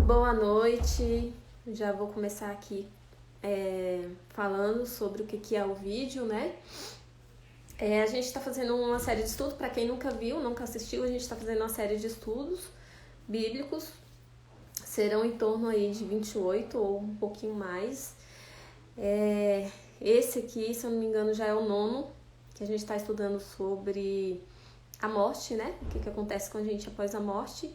Boa noite, já vou começar aqui falando sobre o que é o vídeo, né? A gente está fazendo uma série de estudos, para quem nunca viu, nunca assistiu, a gente está fazendo uma série de estudos bíblicos, serão em torno aí de 28 ou um pouquinho mais. Esse aqui, se eu não me engano, já é o 9º, que a gente está estudando sobre a morte, né? O que acontece com a gente após a morte.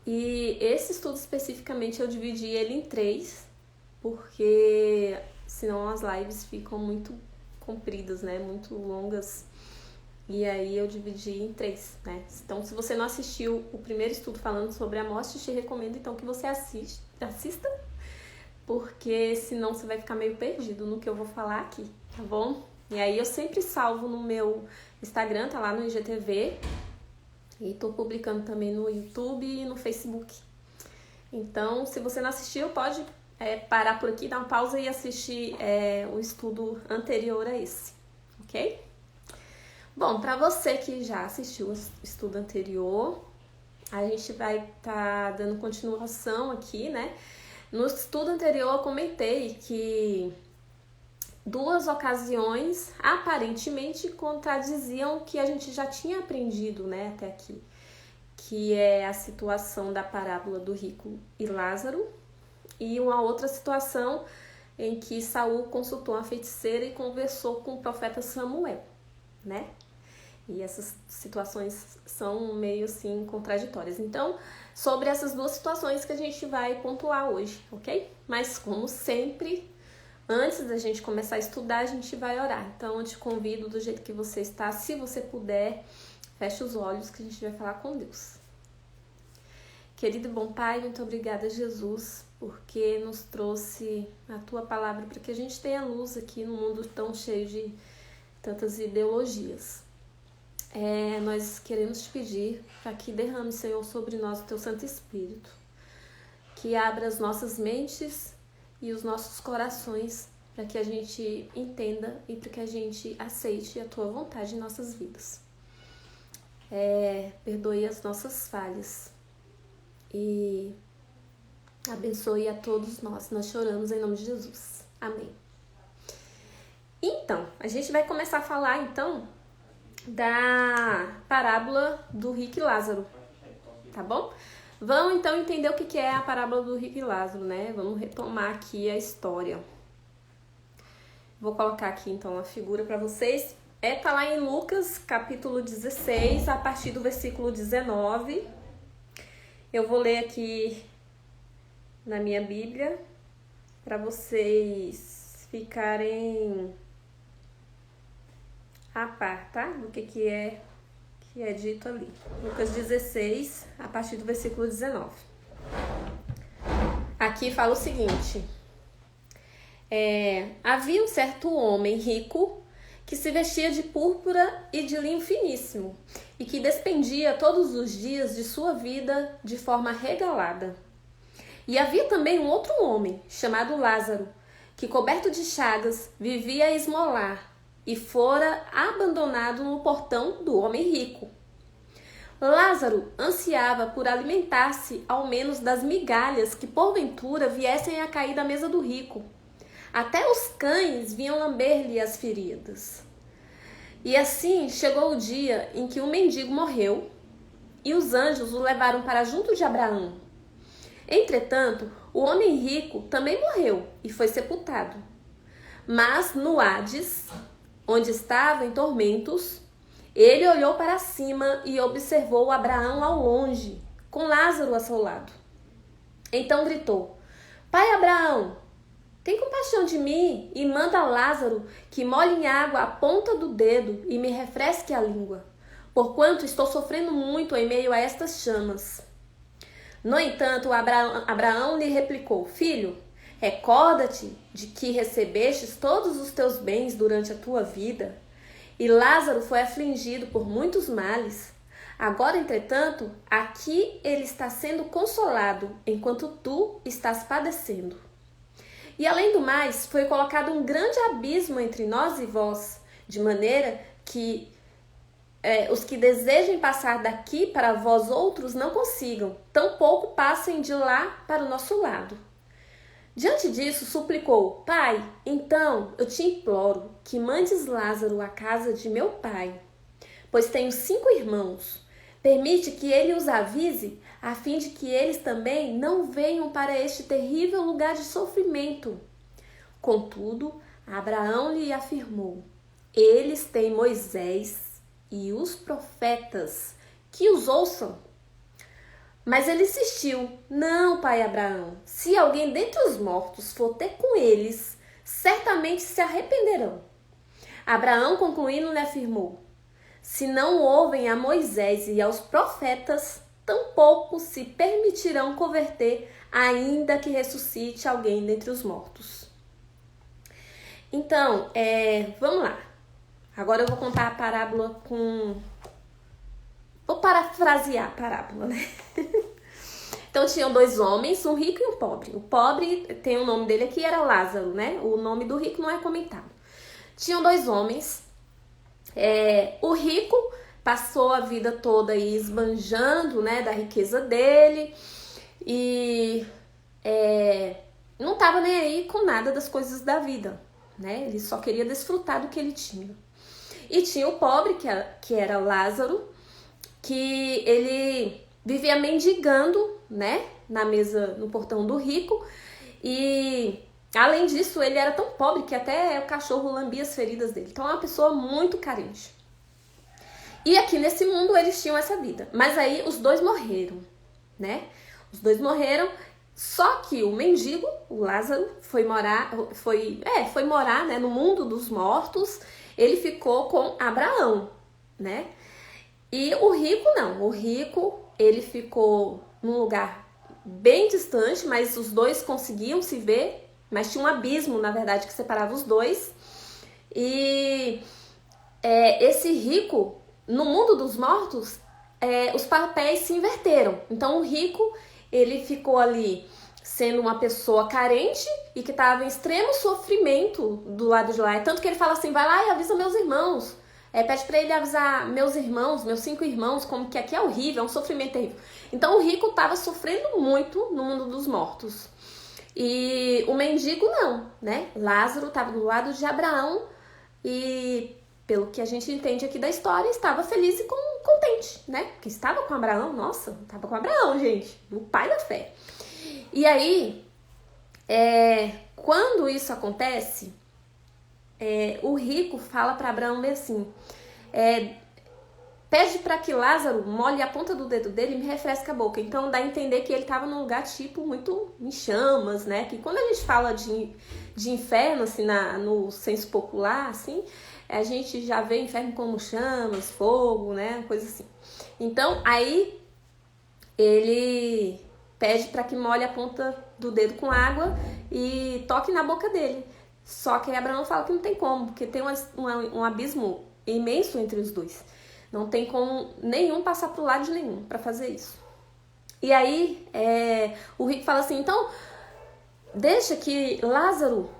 E esse estudo especificamente eu dividi ele em 3, porque senão as lives ficam muito compridas, né? Muito longas. E aí eu dividi em 3, né? Então, se você não assistiu o primeiro estudo falando sobre a morte, eu te recomendo então que você assista, porque senão você vai ficar meio perdido no que eu vou falar aqui, tá bom? E aí eu sempre salvo no meu Instagram, tá lá no IGTV. E tô publicando também no YouTube e no Facebook. Então, se você não assistiu, pode parar por aqui, dar uma pausa e assistir o estudo anterior a esse, ok? Bom, para você que já assistiu o estudo anterior, a gente vai estar dando continuação aqui, né? No estudo anterior eu comentei que 2 ocasiões aparentemente contradiziam o que a gente já tinha aprendido, né, até aqui, que é a situação da parábola do rico e Lázaro e uma outra situação em que Saul consultou uma feiticeira e conversou com o profeta Samuel, né? E essas situações são meio assim contraditórias. Então, sobre essas 2 situações que a gente vai pontuar hoje, ok? Mas como sempre, antes da gente começar a estudar, a gente vai orar. Então, eu te convido do jeito que você está, se você puder, feche os olhos que a gente vai falar com Deus. Querido e bom Pai, muito obrigada, Jesus, porque nos trouxe a Tua palavra para que a gente tenha luz aqui no mundo tão cheio de tantas ideologias. Nós queremos te pedir para que derrame, Senhor, sobre nós o Teu Santo Espírito, que abra as nossas mentes e os nossos corações para que a gente entenda e para que a gente aceite a Tua vontade em nossas vidas. Perdoe as nossas falhas e abençoe a todos nós. Nós choramos em nome de Jesus. Amém. Então, a gente vai começar a falar então da parábola do rico e Lázaro, tá bom? Vamos então entender o que é a parábola do rico e Lázaro, né? Vamos retomar aqui a história. Vou colocar aqui então a figura para vocês. Tá lá em Lucas, capítulo 16, a partir do versículo 19. Eu vou ler aqui na minha Bíblia para vocês ficarem a par, tá? Do que é dito ali. Lucas 16, a partir do versículo 19. Aqui fala o seguinte: havia um certo homem rico que se vestia de púrpura e de linho finíssimo e que despendia todos os dias de sua vida de forma regalada. E havia também um outro homem, chamado Lázaro, que coberto de chagas vivia a esmolar e fora abandonado no portão do homem rico. Lázaro ansiava por alimentar-se ao menos das migalhas que porventura viessem a cair da mesa do rico. Até os cães vinham lamber-lhe as feridas. E assim chegou o dia em que o mendigo morreu e os anjos o levaram para junto de Abraão. Entretanto, o homem rico também morreu e foi sepultado. Mas no Hades, onde estava em tormentos, ele olhou para cima e observou Abraão ao longe, com Lázaro a seu lado. Então gritou: Pai Abraão, tem compaixão de mim e manda Lázaro que molhe em água a ponta do dedo e me refresque a língua, porquanto estou sofrendo muito em meio a estas chamas. No entanto, Abraão lhe replicou: Filho, recorda-te de que recebestes todos os teus bens durante a tua vida, e Lázaro foi afligido por muitos males. Agora, entretanto, aqui ele está sendo consolado, enquanto tu estás padecendo. E além do mais, foi colocado um grande abismo entre nós e vós, de maneira que os que desejem passar daqui para vós outros não consigam, tampouco passem de lá para o nosso lado. Diante disso, suplicou: Pai, então eu te imploro que mandes Lázaro à casa de meu pai, pois tenho 5 irmãos. Permite que ele os avise, a fim de que eles também não venham para este terrível lugar de sofrimento. Contudo, Abraão lhe afirmou: Eles têm Moisés e os profetas, que os ouçam. Mas ele insistiu: Não, pai Abraão, se alguém dentre os mortos for ter com eles, certamente se arrependerão. Abraão, concluindo, lhe afirmou: Se não ouvem a Moisés e aos profetas, tampouco se permitirão converter, ainda que ressuscite alguém dentre os mortos. Então, vamos lá. Agora eu vou contar a parábola Vou parafrasear a parábola, né? Então tinham 2 homens, um rico e um pobre. O pobre, tem o nome dele aqui, era Lázaro, né? O nome do rico não é comentado. Tinham 2 homens. O rico passou a vida toda aí esbanjando, né, da riqueza dele. E não estava nem aí com nada das coisas da vida, né? Ele só queria desfrutar do que ele tinha. E tinha o pobre, que era Lázaro, que ele vivia mendigando, né, na mesa, no portão do rico. E além disso, ele era tão pobre que até o cachorro lambia as feridas dele. Então é uma pessoa muito carente. E aqui nesse mundo eles tinham essa vida. Mas aí os 2 morreram, né? Os 2 morreram. Só que o mendigo, o Lázaro, foi morar, né, no mundo dos mortos. Ele ficou com Abraão, né? E o rico não. O rico, ele ficou num lugar bem distante, mas os 2 conseguiam se ver. Mas tinha um abismo, na verdade, que separava os 2. E esse rico, no mundo dos mortos, os papéis se inverteram. Então o rico, ele ficou ali sendo uma pessoa carente e que estava em extremo sofrimento do lado de lá. Tanto que ele fala assim: vai lá e avisa meus irmãos. Pede para ele avisar meus irmãos, meus 5 irmãos, como que aqui é horrível, é um sofrimento terrível. Então o rico estava sofrendo muito no mundo dos mortos. E o mendigo não, né? Lázaro estava do lado de Abraão e, pelo que a gente entende aqui da história, estava feliz e contente, né? Porque estava com Abraão, nossa, estava com Abraão, gente, o pai da fé. E aí, quando isso acontece, o rico fala para Abraão assim: pede para que Lázaro molhe a ponta do dedo dele e me refresque a boca. Então dá a entender que ele estava num lugar tipo muito em chamas, né? Que quando a gente fala de inferno, assim, no senso popular, assim, a gente já vê inferno como chamas, fogo, né? Coisa assim. Então aí ele pede para que molhe a ponta do dedo com água e toque na boca dele. Só que Abraão fala que não tem como, porque tem um abismo imenso entre os 2. Não tem como nenhum passar pro lado de nenhum para fazer isso. E aí o rico fala assim: então deixa que Lázaro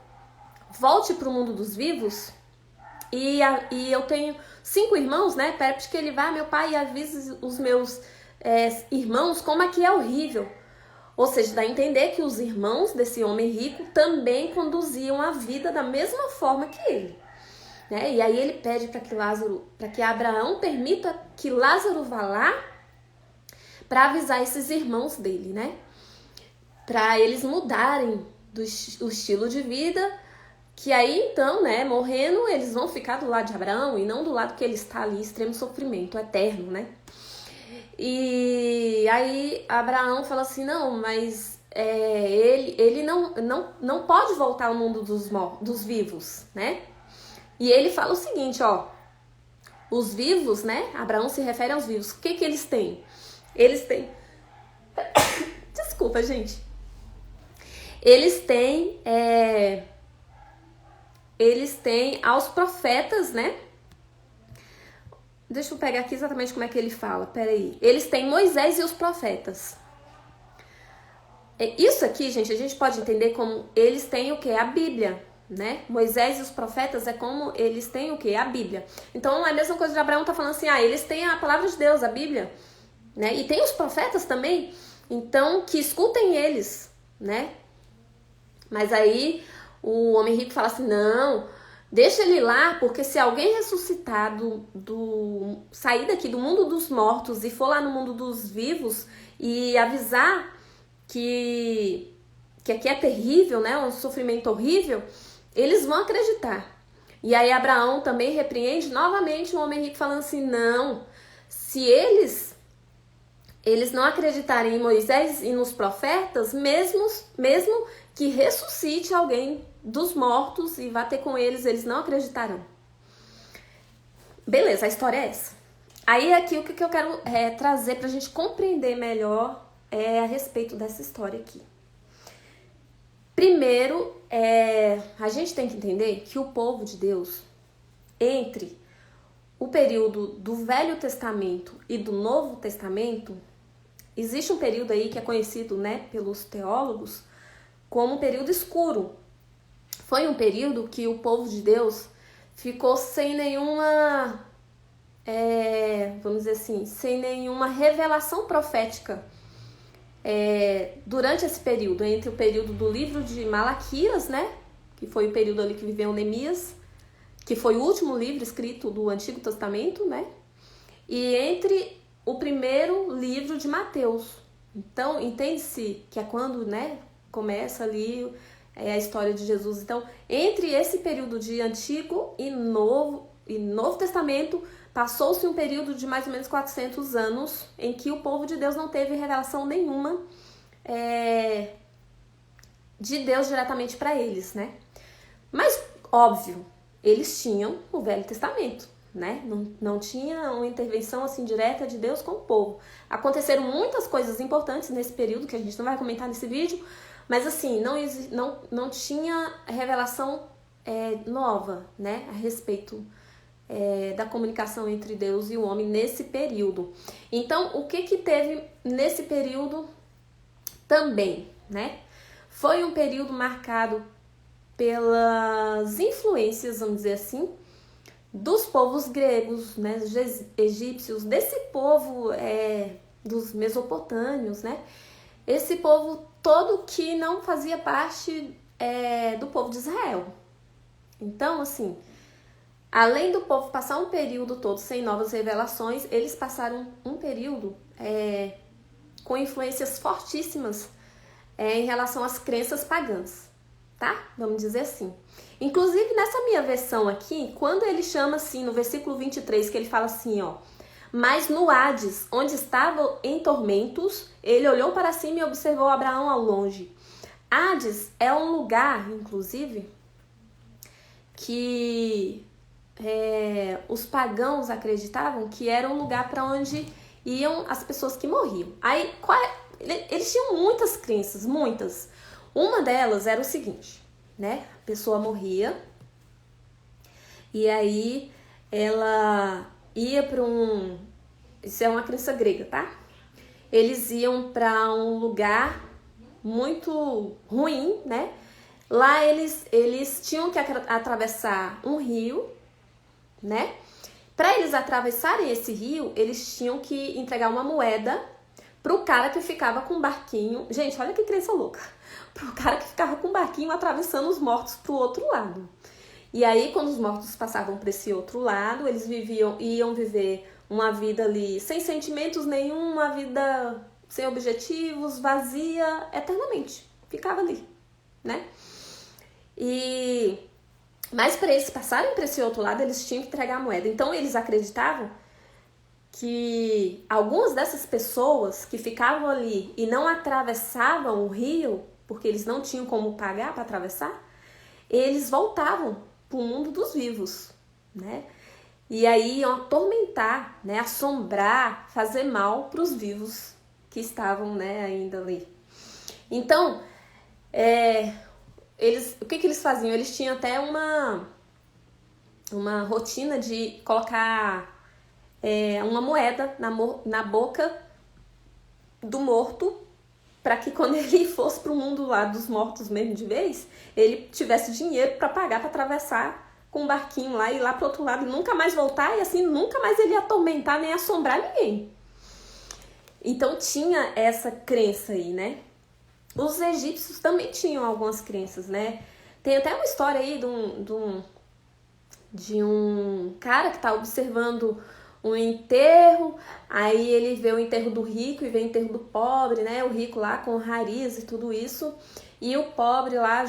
volte pro mundo dos vivos e eu tenho 5 irmãos, né? Pede que ele vá, meu pai, e avise os meus irmãos como aqui é horrível. Ou seja, dá a entender que os irmãos desse homem rico também conduziam a vida da mesma forma que ele, né? E aí ele pede para que Abraão permita que Lázaro vá lá para avisar esses irmãos dele, né? Para eles mudarem o estilo de vida, que aí então, né, morrendo, eles vão ficar do lado de Abraão e não do lado que ele está ali, extremo sofrimento eterno, né? E aí Abraão fala assim: não, mas ele não pode voltar ao mundo dos vivos, né? E ele fala o seguinte, ó: os vivos, né? Abraão se refere aos vivos. O que eles têm? Eles têm... Desculpa, gente. Eles têm aos profetas, né? Deixa eu pegar aqui exatamente como é que ele fala. Peraí. Eles têm Moisés e os profetas. Isso aqui, gente, a gente pode entender como eles têm o quê? A Bíblia, né? Moisés e os profetas é como eles têm o quê? A Bíblia. Então não é a mesma coisa de Abraão tá falando assim, eles têm a palavra de Deus, a Bíblia, né? E tem os profetas também, então que escutem eles, né? Mas aí o homem rico fala assim, não, deixa ele lá, porque se alguém ressuscitar sair daqui do mundo dos mortos e for lá no mundo dos vivos e avisar que aqui é terrível, né? Um sofrimento horrível, eles vão acreditar. E aí Abraão também repreende novamente o homem rico falando assim, não, se eles não acreditarem em Moisés e nos profetas, mesmo que ressuscite alguém dos mortos e vá ter com eles não acreditarão. Beleza, a história é essa. Aí aqui o que eu quero trazer pra gente compreender melhor a respeito dessa história aqui. Primeiro, a gente tem que entender que o povo de Deus, entre o período do Velho Testamento e do Novo Testamento, existe um período aí que é conhecido, né, pelos teólogos como um período escuro. Foi um período que o povo de Deus ficou sem nenhuma, vamos dizer assim, sem nenhuma revelação profética durante esse período, entre o período do livro de Malaquias, né, que foi o período ali que viveu Neemias, que foi o último livro escrito do Antigo Testamento, né, e entre o primeiro livro de Mateus. Então, entende-se que é quando, né, começa ali a história de Jesus. Então, entre esse período de Antigo e Novo Testamento, passou-se um período de mais ou menos 400 anos em que o povo de Deus não teve revelação nenhuma de Deus diretamente para eles, né? Mas, óbvio, eles tinham o Velho Testamento, né? Não tinha uma intervenção assim direta de Deus com o povo. Aconteceram muitas coisas importantes nesse período que a gente não vai comentar nesse vídeo, mas assim, não tinha revelação nova, né, a respeito da comunicação entre Deus e o homem nesse período. Então, o que teve nesse período também, né? Foi um período marcado pelas influências, vamos dizer assim, dos povos gregos, né, dos egípcios, desse povo dos mesopotâmios, né? Esse povo todo que não fazia parte do povo de Israel. Então, assim, além do povo passar um período todo sem novas revelações, eles passaram um período com influências fortíssimas em relação às crenças pagãs, tá? Vamos dizer assim. Inclusive, nessa minha versão aqui, quando ele chama assim, no versículo 23, que ele fala assim, ó, mas no Hades, onde estava em tormentos, ele olhou para cima e observou Abraão ao longe. Hades é um lugar, inclusive, que os pagãos acreditavam que era um lugar para onde iam as pessoas que morriam. Aí, eles tinham muitas crenças, muitas. Uma delas era o seguinte, né? A pessoa morria e aí ela ia para isso é uma crença grega, tá? Eles iam para um lugar muito ruim, né? Lá eles tinham que atravessar um rio, né? Para eles atravessarem esse rio, eles tinham que entregar uma moeda pro cara que ficava com um barquinho. Gente, olha que crença louca. Pro cara que ficava com um barquinho atravessando os mortos pro outro lado. E aí, quando os mortos passavam para esse outro lado, eles iam viver uma vida ali sem sentimentos nenhum, uma vida sem objetivos, vazia, eternamente. Ficava ali, né? Mas para eles passarem para esse outro lado, eles tinham que entregar a moeda. Então, eles acreditavam que algumas dessas pessoas que ficavam ali e não atravessavam o rio, porque eles não tinham como pagar para atravessar, eles voltavam para o mundo dos vivos, né? E aí iam atormentar, né? Assombrar, fazer mal para os vivos que estavam, né, ainda ali. Então, o que eles faziam? Eles tinham até uma rotina de colocar uma moeda na boca do morto para que quando ele fosse para o mundo lá dos mortos mesmo de vez, ele tivesse dinheiro para pagar para atravessar com um barquinho lá e ir lá pro outro lado e nunca mais voltar, e assim nunca mais ele ia atormentar nem assombrar ninguém. Então tinha essa crença aí, né? Os egípcios também tinham algumas crenças, né? Tem até uma história aí de um cara que tá observando um enterro, aí ele vê o enterro do rico e vê o enterro do pobre, né? O rico lá com rariz e tudo isso, e o pobre lá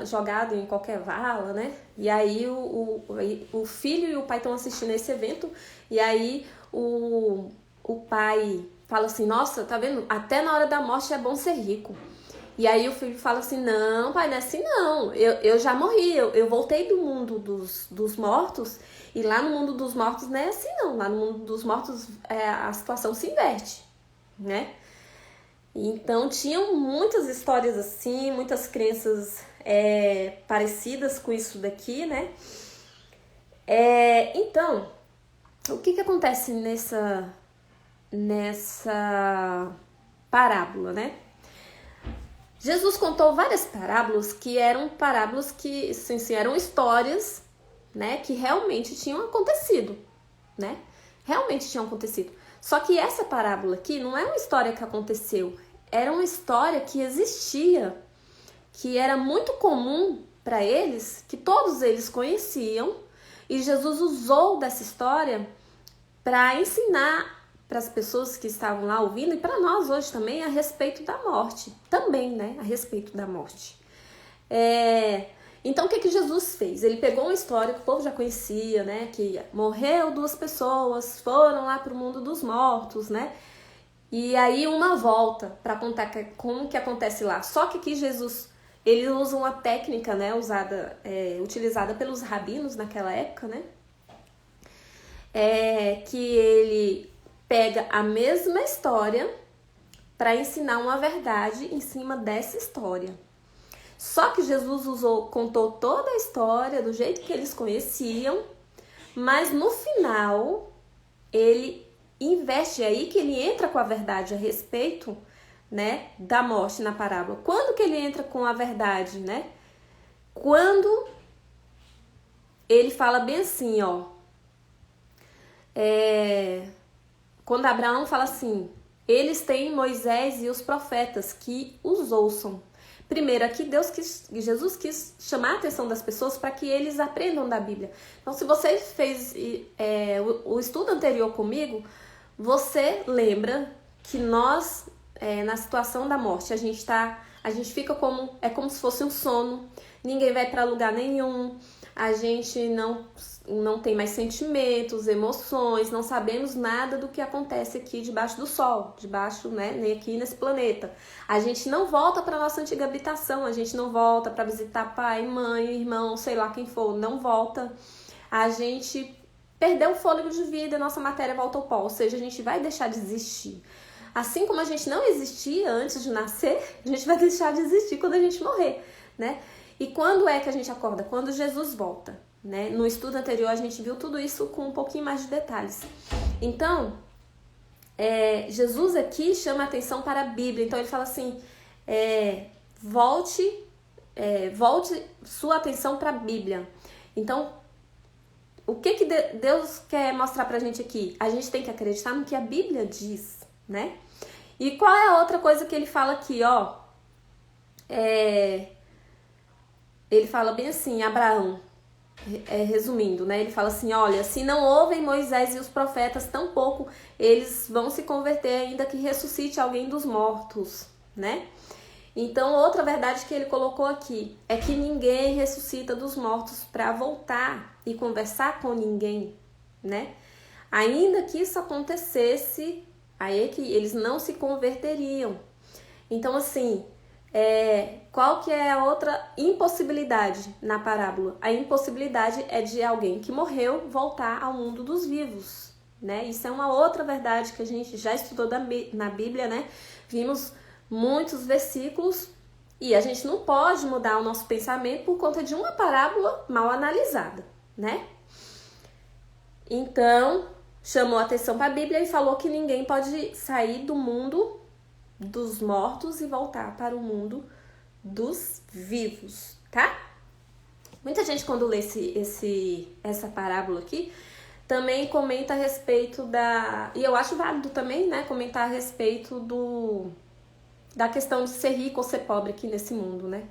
jogado em qualquer vala, né? E aí o filho e o pai estão assistindo esse evento, e aí o pai fala assim, nossa, tá vendo? Até na hora da morte é bom ser rico. E aí o filho fala assim, não, pai, não é assim não, eu já morri, eu voltei do mundo dos mortos, e lá no mundo dos mortos não é assim não, lá no mundo dos mortos a situação se inverte, né? Então tinham muitas histórias assim, muitas crenças parecidas com isso daqui, né? Então, o que acontece nessa parábola, né? Jesus contou várias parábolas que eram sim, eram histórias, né, que realmente tinham acontecido, né? Realmente tinham acontecido. Só que essa parábola aqui não é uma história que aconteceu, era uma história que existia, que era muito comum para eles, que todos eles conheciam, e Jesus usou dessa história para ensinar para as pessoas que estavam lá ouvindo e para nós hoje também a respeito da morte, também, né, a respeito da morte. Então o que Jesus fez? Ele pegou uma história que o povo já conhecia, né, que morreu 2 pessoas, foram lá para o mundo dos mortos, né, e aí uma volta para contar como que acontece lá. Só que aqui Jesus, ele usa uma técnica, né, utilizada pelos rabinos naquela época, né, que ele pega a mesma história para ensinar uma verdade em cima dessa história. Só que Jesus contou toda a história do jeito que eles conheciam, mas no final ele investe aí que ele entra com a verdade a respeito, né, da morte na parábola. Quando que ele entra com a verdade, né? Quando ele fala bem assim, ó, quando Abraão fala assim, eles têm Moisés e os profetas que os ouçam. Primeiro, aqui Jesus quis chamar a atenção das pessoas para que eles aprendam da Bíblia. Então, se você fez o estudo anterior comigo, você lembra que nós, na situação da morte, a gente fica como se fosse um sono, ninguém vai para lugar nenhum, a gente não tem mais sentimentos, emoções, não sabemos nada do que acontece aqui debaixo do sol, né, nem aqui nesse planeta. A gente não volta para nossa antiga habitação, a gente não volta para visitar pai, mãe, irmão, sei lá quem for, não volta. A gente perdeu o fôlego de vida, nossa matéria volta ao pó, ou seja, a gente vai deixar de existir. Assim como a gente não existia antes de nascer, a gente vai deixar de existir quando a gente morrer, né? E quando é que a gente acorda? Quando Jesus volta, né? No estudo anterior a gente viu tudo isso com um pouquinho mais de detalhes. Então, Jesus aqui chama a atenção para a Bíblia. Então ele fala assim, volte sua atenção para a Bíblia. Então, o que Deus quer mostrar pra gente aqui? A gente tem que acreditar no que a Bíblia diz, né? E qual é a outra coisa que ele fala aqui, ó? Ele fala bem assim, Abraão, resumindo, né? Ele fala assim, olha, se não ouvem Moisés e os profetas, tampouco eles vão se converter ainda que ressuscite alguém dos mortos, né? Então, outra verdade que ele colocou aqui é que ninguém ressuscita dos mortos para voltar e conversar com ninguém, né? Ainda que isso acontecesse, aí é que eles não se converteriam. Então, assim, qual que é a outra impossibilidade na parábola? A impossibilidade é de alguém que morreu voltar ao mundo dos vivos, né? Isso é uma outra verdade que a gente já estudou na Bíblia, né? Vimos muitos versículos e a gente não pode mudar o nosso pensamento por conta de uma parábola mal analisada, né? Então, chamou a atenção para a Bíblia e falou que ninguém pode sair do mundo, dos mortos e voltar para o mundo dos vivos, tá? Muita gente, quando lê essa parábola aqui, também comenta a respeito e eu acho válido também, né, comentar a respeito da questão de ser rico ou ser pobre aqui nesse mundo, né?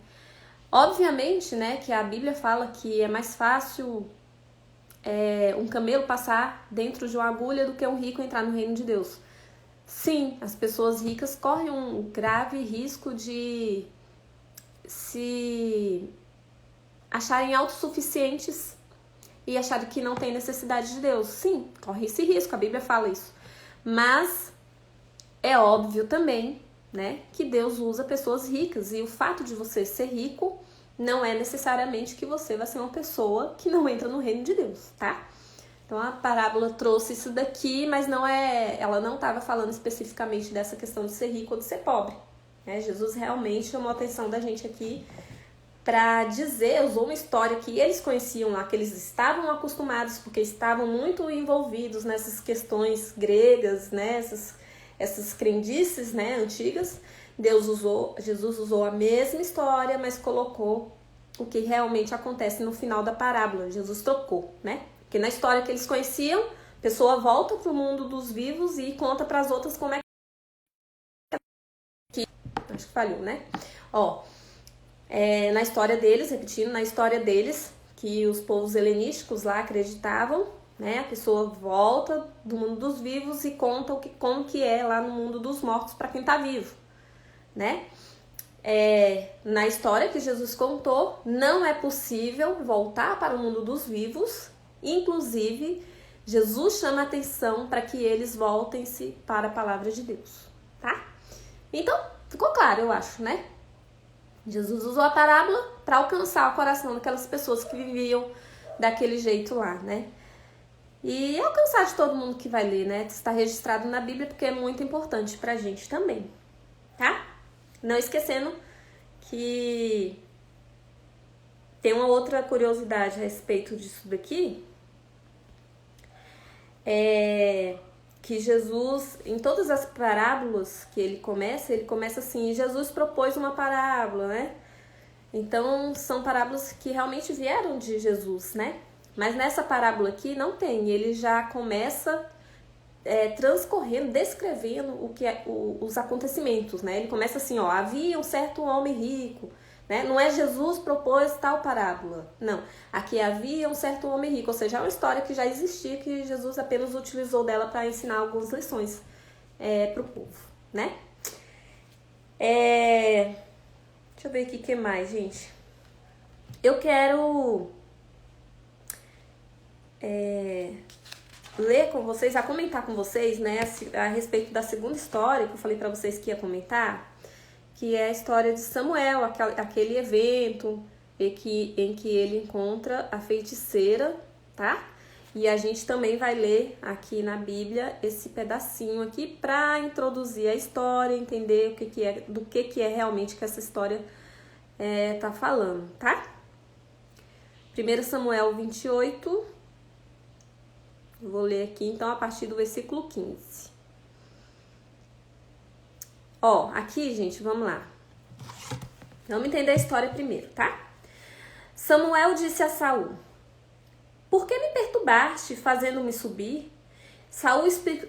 Obviamente, né, que a Bíblia fala que é mais fácil um camelo passar dentro de uma agulha do que um rico entrar no reino de Deus. Sim, as pessoas ricas correm um grave risco de se acharem autossuficientes e acharem que não tem necessidade de Deus. Sim, corre esse risco, a Bíblia fala isso. Mas é óbvio também, né, que Deus usa pessoas ricas, e o fato de você ser rico não é necessariamente que você vai ser uma pessoa que não entra no reino de Deus, tá? Então a parábola trouxe isso daqui, mas ela não estava falando especificamente dessa questão de ser rico ou de ser pobre, né? Jesus realmente chamou a atenção da gente aqui para usou uma história que eles conheciam lá, que eles estavam acostumados, porque estavam muito envolvidos nessas questões gregas, né? Essas crendices, né, antigas. Jesus usou a mesma história, mas colocou o que realmente acontece no final da parábola. Jesus trocou, né? Porque na história que eles conheciam, a pessoa volta para o mundo dos vivos e conta para as outras como é que... Acho que falhou, né? Na história deles, repetindo, na história deles, que os povos helenísticos lá acreditavam, né? A pessoa volta do mundo dos vivos e conta como que é lá no mundo dos mortos para quem está vivo, né? Na história que Jesus contou, não é possível voltar para o mundo dos vivos. Inclusive, Jesus chama a atenção para que eles voltem-se para a palavra de Deus, tá? Então, ficou claro, eu acho, né? Jesus usou a parábola para alcançar o coração daquelas pessoas que viviam daquele jeito lá, né? E alcançar de todo mundo que vai ler, né? Está registrado na Bíblia porque é muito importante pra gente também, tá? Não esquecendo que tem uma outra curiosidade a respeito disso daqui, que Jesus, em todas as parábolas que ele começa assim, Jesus propôs uma parábola, né? Então, são parábolas que realmente vieram de Jesus, né? Mas nessa parábola aqui não tem, ele já começa transcorrendo, descrevendo os acontecimentos, né? Ele começa assim, havia um certo homem rico, né? Não é Jesus propôs tal parábola, não. Aqui havia um certo homem rico, ou seja, é uma história que já existia, que Jesus apenas utilizou dela para ensinar algumas lições para o povo, né? Deixa eu ver aqui o que mais, gente. Eu quero ler com vocês, a comentar com vocês, né, a respeito da segunda história que eu falei para vocês que ia comentar, que é a história de Samuel, aquele evento em que ele encontra a feiticeira, tá? E a gente também vai ler aqui na Bíblia esse pedacinho aqui para introduzir a história, entender do que é realmente que essa história tá falando, tá? 1 Samuel 28, vou ler aqui então a partir do versículo 15. Aqui, gente, vamos lá. Vamos entender a história primeiro, tá? Samuel disse a Saul: por que me perturbaste, fazendo-me subir? Saul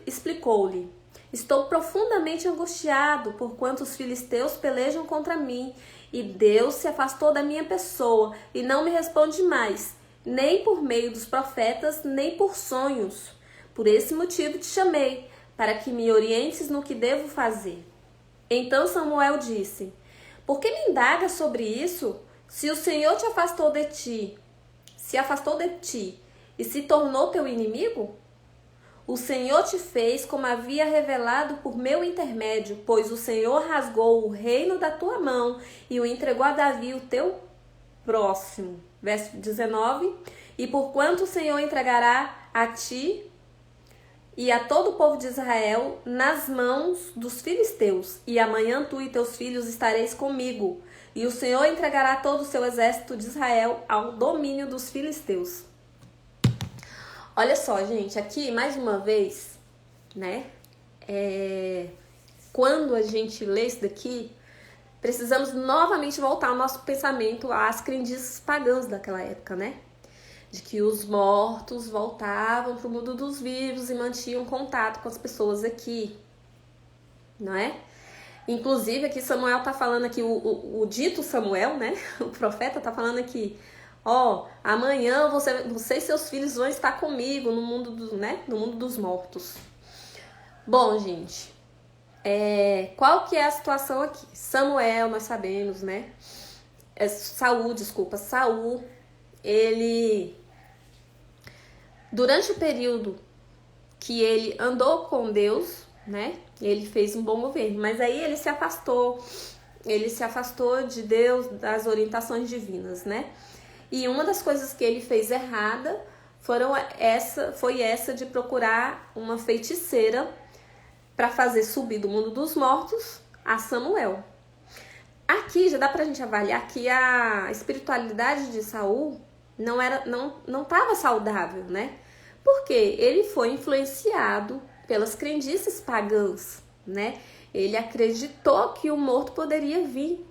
explicou-lhe: estou profundamente angustiado, porquanto os filisteus pelejam contra mim, e Deus se afastou da minha pessoa, e não me responde mais, nem por meio dos profetas, nem por sonhos. Por esse motivo te chamei, para que me orientes no que devo fazer. Então Samuel disse: por que me indagas sobre isso? Se o Senhor se afastou de ti e se tornou teu inimigo? O Senhor te fez como havia revelado por meu intermédio, pois o Senhor rasgou o reino da tua mão e o entregou a Davi, o teu próximo. Verso 19. E porquanto o Senhor entregará a ti e a todo o povo de Israel nas mãos dos filisteus, e amanhã tu e teus filhos estareis comigo, e o Senhor entregará todo o seu exército de Israel ao domínio dos filisteus. Olha só, gente, aqui mais uma vez, né, quando a gente lê isso daqui, precisamos novamente voltar o nosso pensamento às crendices pagãs daquela época, né? De que os mortos voltavam para o mundo dos vivos e mantinham contato com as pessoas aqui, não é? Inclusive aqui Samuel está falando aqui, o dito Samuel, né? O profeta está falando aqui, amanhã você e seus filhos vão estar comigo no mundo, no mundo dos mortos. Bom, gente, qual que é a situação aqui? Samuel, nós sabemos, né? Saul, ele, durante o período que ele andou com Deus, né? Ele fez um bom governo, mas aí ele se afastou de Deus, das orientações divinas, né? E uma das coisas que ele fez errada foi essa de procurar uma feiticeira para fazer subir do mundo dos mortos a Samuel. Aqui já dá pra gente avaliar que a espiritualidade de Saul não estava saudável, né? Porque ele foi influenciado pelas crendices pagãs, né? Ele acreditou que o morto poderia vir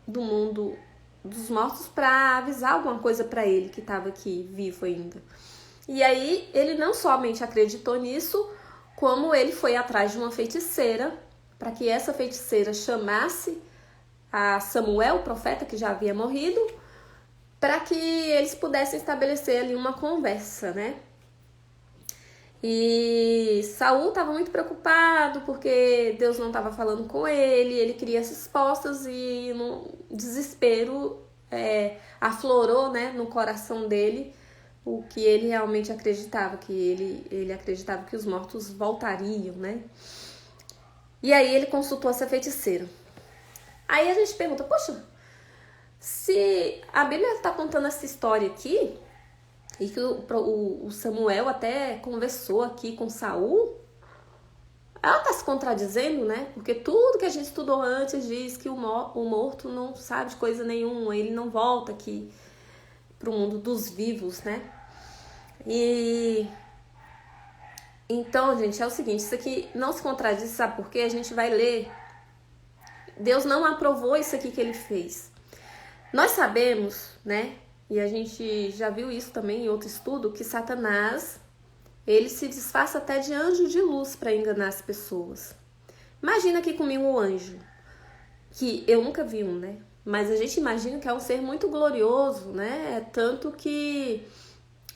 do mundo dos mortos para avisar alguma coisa para ele que estava aqui vivo ainda. E aí ele não somente acreditou nisso, como ele foi atrás de uma feiticeira para que essa feiticeira chamasse a Samuel, o profeta que já havia morrido, para que eles pudessem estabelecer ali uma conversa, né? E Saul estava muito preocupado porque Deus não estava falando com ele queria as respostas e no desespero aflorou, né, no coração dele o que ele realmente acreditava, que ele acreditava que os mortos voltariam, né? E aí ele consultou essa feiticeira. Aí a gente pergunta, poxa, se a Bíblia está contando essa história aqui, e que o Samuel até conversou aqui com Saul, ela está se contradizendo, né? Porque tudo que a gente estudou antes diz que o morto não sabe de coisa nenhuma, ele não volta aqui para o mundo dos vivos, né? E então, gente, é o seguinte, isso aqui não se contradiz, sabe por quê? A gente vai ler. Deus não aprovou isso aqui que ele fez. Nós sabemos, né? E a gente já viu isso também em outro estudo, que Satanás, ele se disfarça até de anjo de luz para enganar as pessoas. Imagina aqui comigo um anjo, que eu nunca vi um, né? Mas a gente imagina que é um ser muito glorioso, né? Tanto que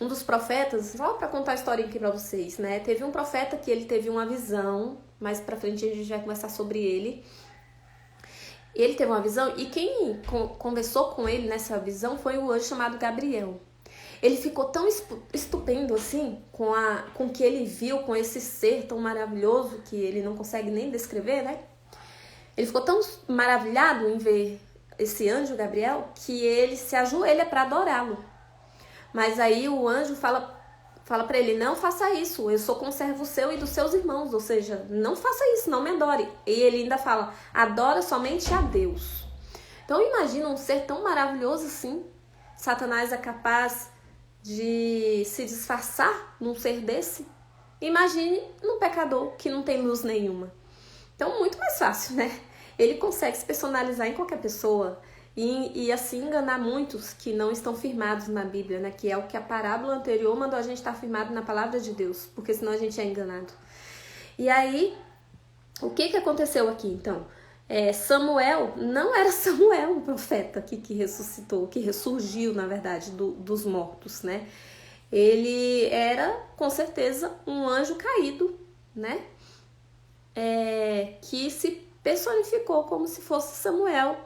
um dos profetas, só para contar a história aqui para vocês, né? Teve um profeta que ele teve uma visão, mais para frente a gente vai conversar sobre ele. Ele teve uma visão e quem conversou com ele nessa visão foi o anjo chamado Gabriel. Ele ficou tão estupendo assim com o que ele viu, com esse ser tão maravilhoso que ele não consegue nem descrever, né? Ele ficou tão maravilhado em ver esse anjo Gabriel que ele se ajoelha para adorá-lo. Mas aí o anjo fala para ele, não faça isso, eu sou conservo seu e dos seus irmãos, ou seja, não faça isso, não me adore. E ele ainda fala, adora somente a Deus. Então imagina um ser tão maravilhoso assim, Satanás é capaz de se disfarçar num ser desse? Imagine num pecador que não tem luz nenhuma. Então muito mais fácil, né? Ele consegue se personalizar em qualquer pessoa e assim enganar muitos que não estão firmados na Bíblia, né? Que é o que a parábola anterior mandou a gente estar firmado na palavra de Deus, porque senão a gente é enganado. E aí, o que aconteceu aqui então? Samuel não era Samuel o profeta que ressuscitou, que ressurgiu na verdade dos mortos, né? Ele era com certeza um anjo caído, né? Que se personificou como se fosse Samuel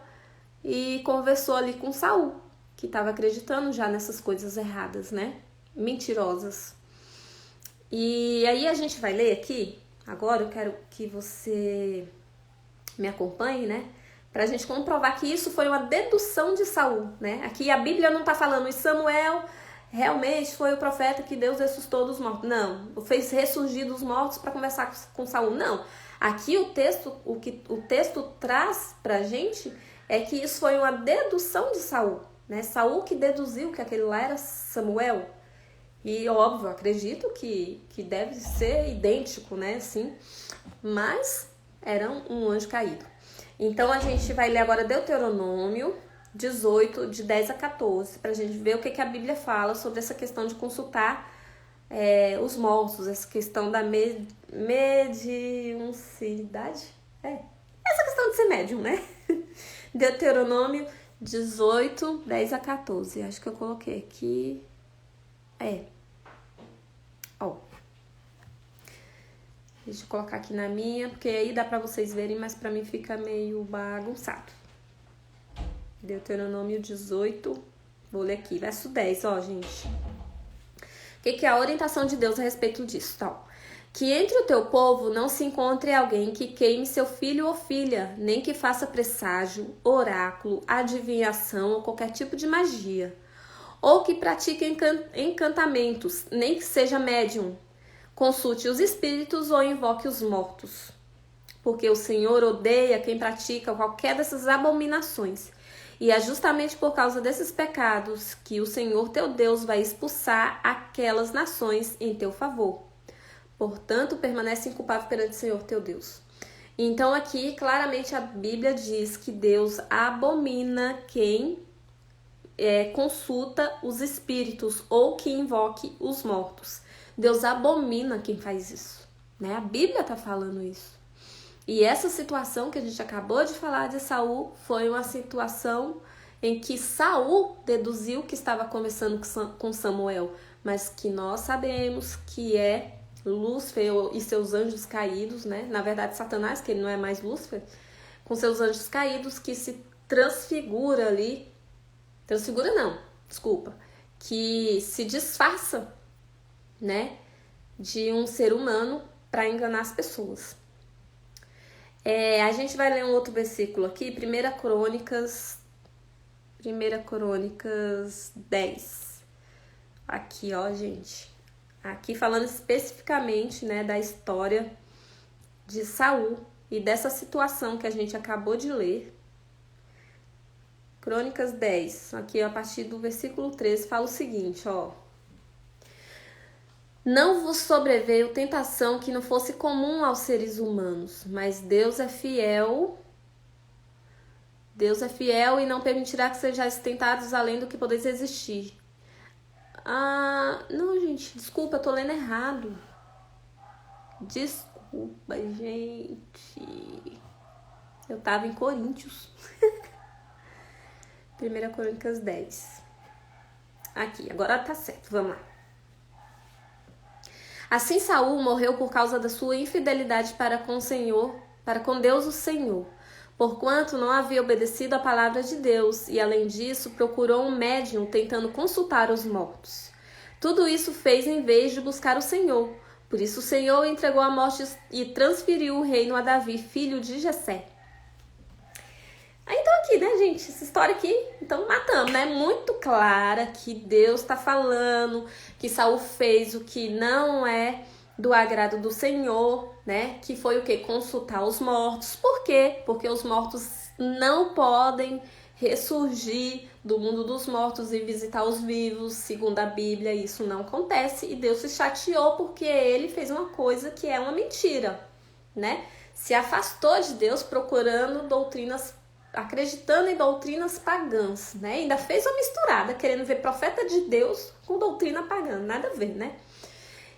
e conversou ali com Saul, que estava acreditando já nessas coisas erradas, né? Mentirosas. E aí a gente vai ler aqui, agora eu quero que você me acompanhe, né? Pra gente comprovar que isso foi uma dedução de Saul, né? Aqui a Bíblia não tá falando, e Samuel realmente foi o profeta que Deus ressuscitou dos mortos. Não, fez ressurgir dos mortos para conversar com Saul. Não, aqui o texto traz pra gente é que isso foi uma dedução de Saul, né? Saul que deduziu que aquele lá era Samuel. E óbvio, acredito que deve ser idêntico, né? Assim, mas era um anjo caído. Então a gente vai ler agora Deuteronômio 18, de 10 a 14, pra gente ver o que a Bíblia fala sobre essa questão de consultar os mortos, essa questão da mediunidade. Essa questão de ser médium, né? Deuteronômio 18, 10 a 14. Acho que eu coloquei aqui. Ó. Deixa eu colocar aqui na minha, porque aí dá pra vocês verem, mas pra mim fica meio bagunçado. Deuteronômio 18, vou ler aqui, verso 10, ó, gente. O que é a orientação de Deus a respeito disso, tal? Que entre o teu povo não se encontre alguém que queime seu filho ou filha, nem que faça presságio, oráculo, adivinhação ou qualquer tipo de magia, ou que pratique encantamentos, nem que seja médium, consulte os espíritos ou invoque os mortos. Porque o Senhor odeia quem pratica qualquer dessas abominações. E é justamente por causa desses pecados que o Senhor teu Deus vai expulsar aquelas nações em teu favor. Portanto, permanece inculpável perante o Senhor teu Deus. Então aqui, claramente, a Bíblia diz que Deus abomina quem consulta os espíritos ou que invoque os mortos. Deus abomina quem faz isso, né? A Bíblia está falando isso. E essa situação que a gente acabou de falar de Saul foi uma situação em que Saul deduziu que estava conversando com Samuel, mas que nós sabemos que é Lúcifer e seus anjos caídos, né? Na verdade, Satanás, que ele não é mais Lúcifer, com seus anjos caídos, que se transfigura ali. Transfigura não, desculpa. Que se disfarça, né? De um ser humano para enganar as pessoas. A gente vai ler um outro versículo aqui, 1 Crônicas 10. Aqui, ó, gente. Aqui falando especificamente, né, da história de Saul e dessa situação que a gente acabou de ler. Crônicas 10, aqui a partir do versículo 13, fala o seguinte, ó. Não vos sobreveio tentação que não fosse comum aos seres humanos, mas Deus é fiel. Deus é fiel e não permitirá que sejais tentados além do que podeis resistir. Não, gente, desculpa, eu tô lendo errado. Desculpa, gente. Eu tava em Coríntios. 1 Crônicas 10. Aqui, agora tá certo, vamos lá. Assim Saul morreu por causa da sua infidelidade para com o Senhor, para com Deus o Senhor, porquanto não havia obedecido à palavra de Deus, e além disso procurou um médium tentando consultar os mortos. Tudo isso fez em vez de buscar o Senhor. Por isso o Senhor entregou a morte e transferiu o reino a Davi, filho de Jessé. Então aqui, né, gente, essa história aqui, então matamos, né, muito clara que Deus está falando que Saul fez o que não é do agrado do Senhor, né, que foi o que? Consultar os mortos. Por quê? Porque os mortos não podem ressurgir do mundo dos mortos e visitar os vivos, segundo a Bíblia, isso não acontece, e Deus se chateou porque ele fez uma coisa que é uma mentira, né, se afastou de Deus procurando acreditando em doutrinas pagãs, né? Ainda fez uma misturada, querendo ver profeta de Deus com doutrina pagã, nada a ver, né?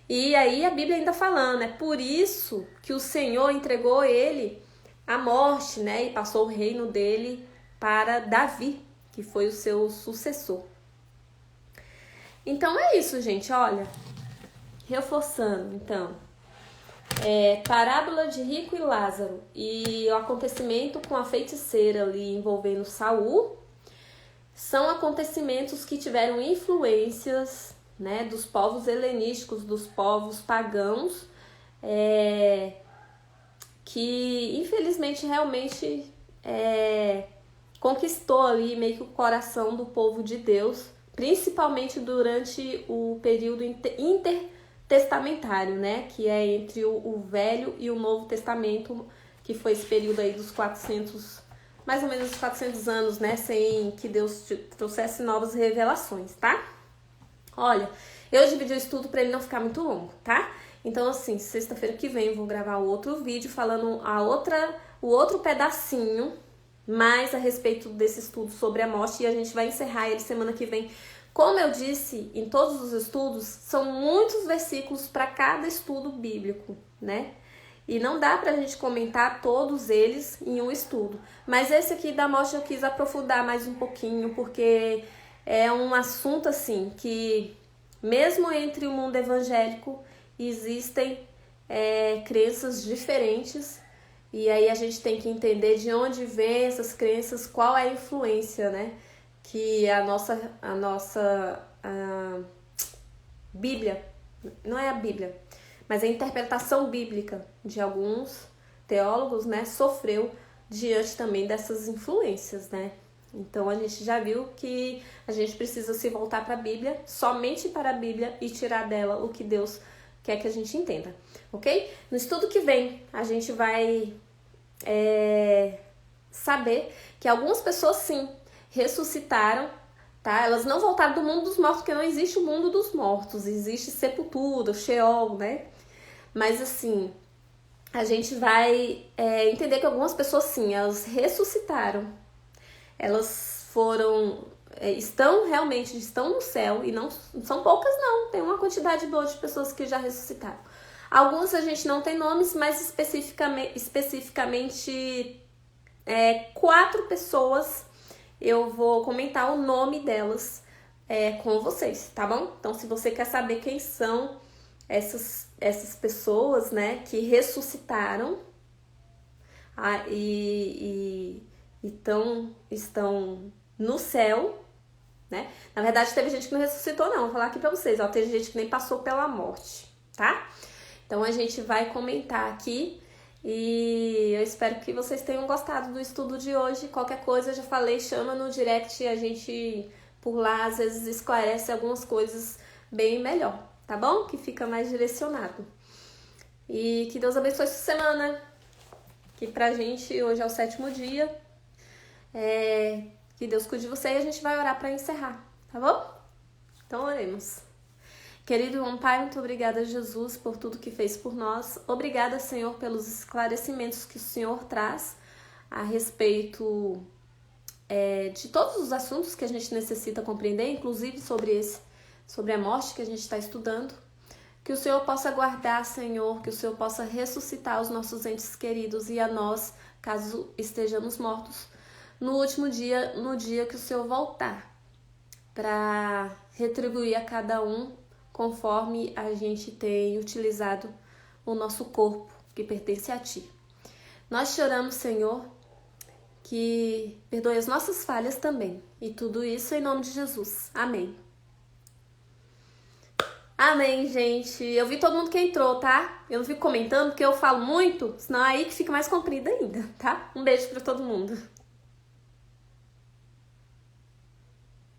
E aí a Bíblia ainda falando, é por isso que o Senhor entregou ele à morte, né? E passou o reino dele para Davi, que foi o seu sucessor. Então é isso, gente, olha. Reforçando, então. Parábola de Rico e Lázaro e o acontecimento com a feiticeira ali envolvendo Saul são acontecimentos que tiveram influências, né, dos povos helenísticos, dos povos pagãos, que infelizmente realmente conquistou ali meio que o coração do povo de Deus, principalmente durante o período intertestamentário, né? Que é entre o Velho e o Novo Testamento, que foi esse período aí dos 400, mais ou menos 400 anos, né? Sem que Deus trouxesse novas revelações, tá? Olha, eu dividi o estudo para ele não ficar muito longo, tá? Então, assim, sexta-feira que vem eu vou gravar outro vídeo falando o outro pedacinho mais a respeito desse estudo sobre a morte, e a gente vai encerrar ele semana que vem. Como eu disse, em todos os estudos, são muitos versículos para cada estudo bíblico, né? E não dá pra gente comentar todos eles em um estudo. Mas esse aqui da morte eu quis aprofundar mais um pouquinho, porque é um assunto assim que, mesmo entre o mundo evangélico, existem crenças diferentes. E aí a gente tem que entender de onde vêm essas crenças, qual é a influência, né? Que a nossa Bíblia, não é a Bíblia, mas a interpretação bíblica de alguns teólogos, né, sofreu diante também dessas influências, né? Então a gente já viu que a gente precisa se voltar para a Bíblia, somente para a Bíblia, e tirar dela o que Deus quer que a gente entenda, ok? No estudo que vem, a gente vai saber que algumas pessoas, sim, ressuscitaram, tá? Elas não voltaram do mundo dos mortos, porque não existe o mundo dos mortos, existe sepultura, Sheol, né? Mas, assim, a gente vai entender que algumas pessoas, sim, elas ressuscitaram, elas foram... estão no céu, e não são poucas não, tem uma quantidade boa de pessoas que já ressuscitaram. Alguns a gente não tem nomes, mas especificamente 4 pessoas eu vou comentar o nome delas com vocês, tá bom? Então, se você quer saber quem são essas pessoas, né, que ressuscitaram e estão no céu, né? Na verdade, teve gente que não ressuscitou, não. Vou falar aqui pra vocês, ó. Teve gente que nem passou pela morte, tá? Então, a gente vai comentar aqui e eu espero que vocês tenham gostado do estudo de hoje. Qualquer coisa, eu já falei, chama no direct, a gente por lá às vezes esclarece algumas coisas bem melhor, tá bom? Que fica mais direcionado. E que Deus abençoe essa semana, que pra gente hoje é o 7º dia. Que Deus cuide de você, e a gente vai orar pra encerrar, tá bom? Então oremos. Querido bom Pai, muito obrigada, Jesus, por tudo que fez por nós. Obrigada, Senhor, pelos esclarecimentos que o Senhor traz a respeito de todos os assuntos que a gente necessita compreender, inclusive sobre a morte que a gente está estudando. Que o Senhor possa guardar, Senhor, que o Senhor possa ressuscitar os nossos entes queridos e a nós, caso estejamos mortos, no último dia, no dia que o Senhor voltar, para retribuir a cada um conforme a gente tem utilizado o nosso corpo que pertence a Ti. Nós te oramos, Senhor, que perdoe as nossas falhas também. E tudo isso em nome de Jesus. Amém. Amém, gente. Eu vi todo mundo que entrou, tá? Eu não fico comentando porque eu falo muito, senão é aí que fica mais comprido ainda, tá? Um beijo pra todo mundo.